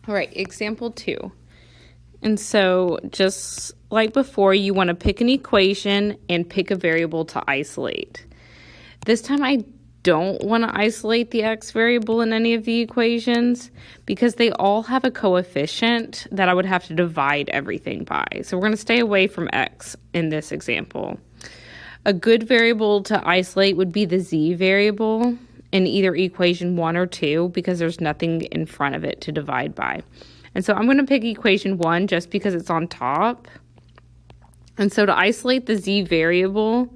All right, example 2. And so just like before, you want to pick an equation and pick a variable to isolate. This time I don't want to isolate the x variable in any of the equations because they all have a coefficient that I would have to divide everything by. So we're going to stay away from x in this example. A good variable to isolate would be the z variable in either equation 1 or 2 because there's nothing in front of it to divide by. And so I'm going to pick equation 1 just because it's on top. And so to isolate the z variable,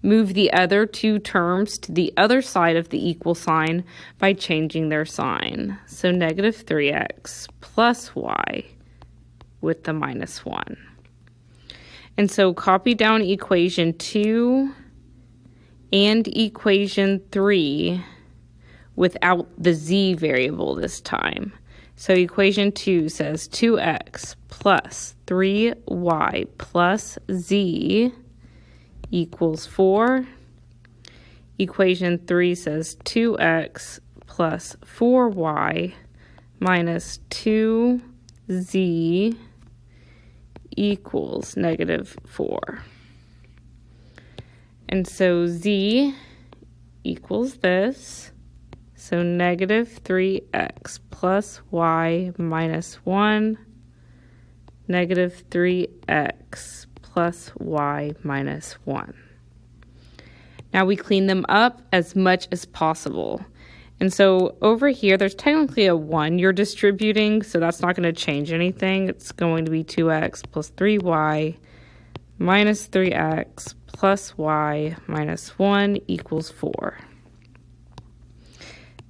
move the other two terms to the other side of the equal sign by changing their sign. So negative 3x plus y with the minus 1. And so copy down equation 2 and equation 3 without the z variable this time. So equation 2 says 2x plus 3y plus z equals 4. Equation 3 says 2x plus 4y minus 2z equals negative 4. And so z equals this. So negative 3x plus y minus 1, negative 3x plus y minus 1. Now we clean them up as much as possible. And so over here, there's technically a 1 you're distributing, so that's not going to change anything. It's going to be 2x plus 3y minus 3x plus y minus 1 equals 4.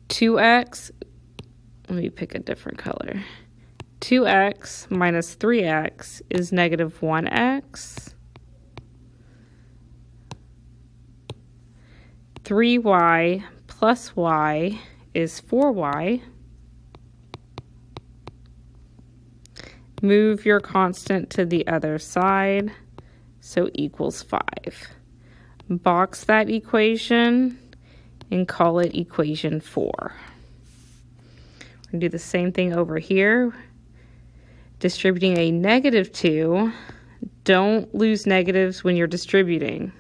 2x, let me pick a different color. 2x minus 3x is negative 1x. 3y plus y is 4y. Move your constant to the other side, so equals 5. Box that equation and call it equation 4. We're going to do the same thing over here. Distributing a negative 2, don't lose negatives when you're distributing.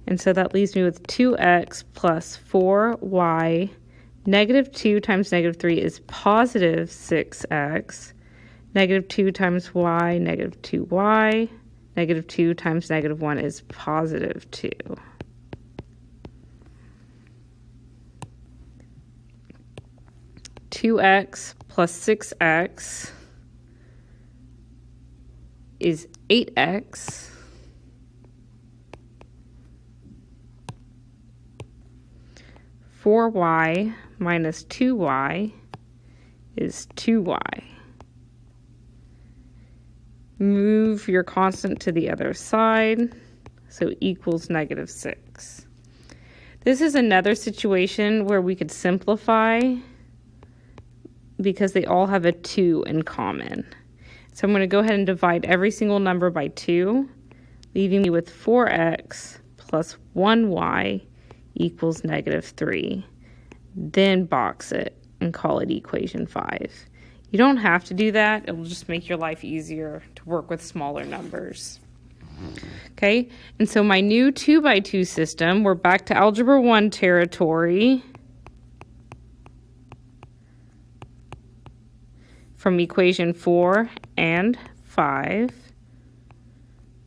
And so that leaves me with 2x plus 4y. Negative 2 times negative 3 is positive 6x. Negative 2 times y, negative 2y. Negative 2 times negative 1 is positive 2. $2x plus 6x is 8x. $4y minus 2y is 2y. Move your constant to the other side, so equals negative 6. This is another situation where we could simplify because they all have a 2 in common. So I'm going to go ahead and divide every single number by 2, leaving me with 4x plus 1y equals negative 3. Then box it and call it equation 5. You don't have to do that. It will just make your life easier to work with smaller numbers. Okay, and so my new 2 by 2 system, we're back to Algebra 1 territory. From equation 4 and 5.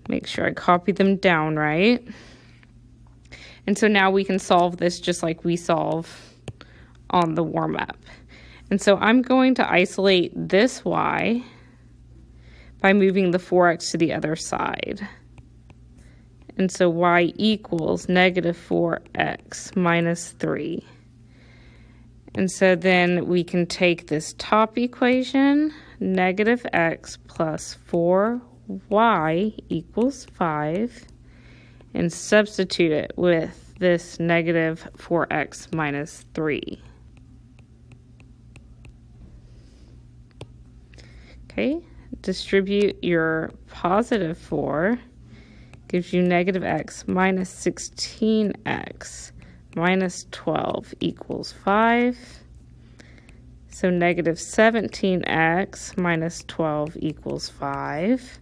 Make sure I copy them down right. And so now we can solve this just like we solve on the warm-up. And so I'm going to isolate this y by moving the 4x to the other side. And so y equals negative 4x minus 3. And so then we can take this top equation, negative x plus 4y equals 5, and substitute it with this negative 4x minus 3. Okay, distribute your positive 4, gives you negative x minus 16x minus 12 equals 5. So negative 17x minus 12 equals 5.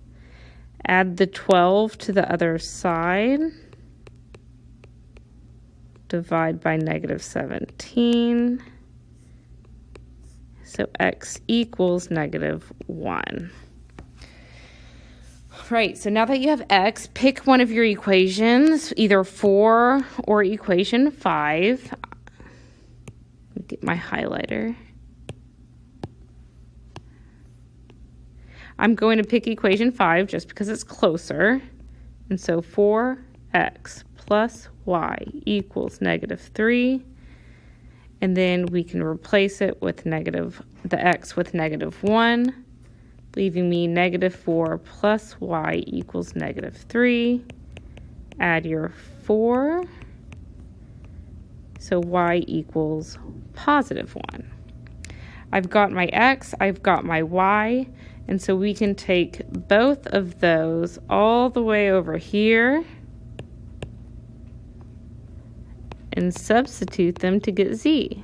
Add the 12 to the other side. Divide by negative 17. So x equals negative 1. Right, so now that you have x, pick one of your equations, either 4 or equation 5. Get my highlighter. I'm going to pick equation 5 just because it's closer. And so 4x plus y equals negative 3. And then we can replace it with the x with negative 1, leaving me negative 4 plus y equals negative 3. Add your 4. So y equals positive 1. I've got my x, I've got my y, and so we can take both of those all the way over here and substitute them to get z.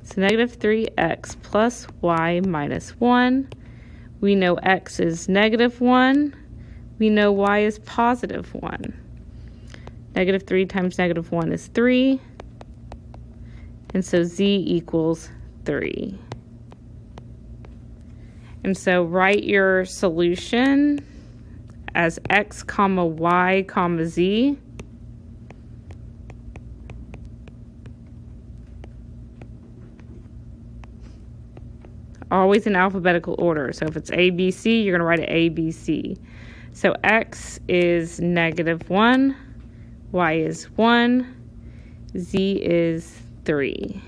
So negative 3x plus y minus 1. We know x is negative 1. We know y is positive 1. Negative 3 times negative 1 is 3. And so z equals 3. And so write your solution as x comma y comma z. Always in alphabetical order. So if it's ABC, you're going to write it ABC. So x is negative 1, y is 1, z is 3.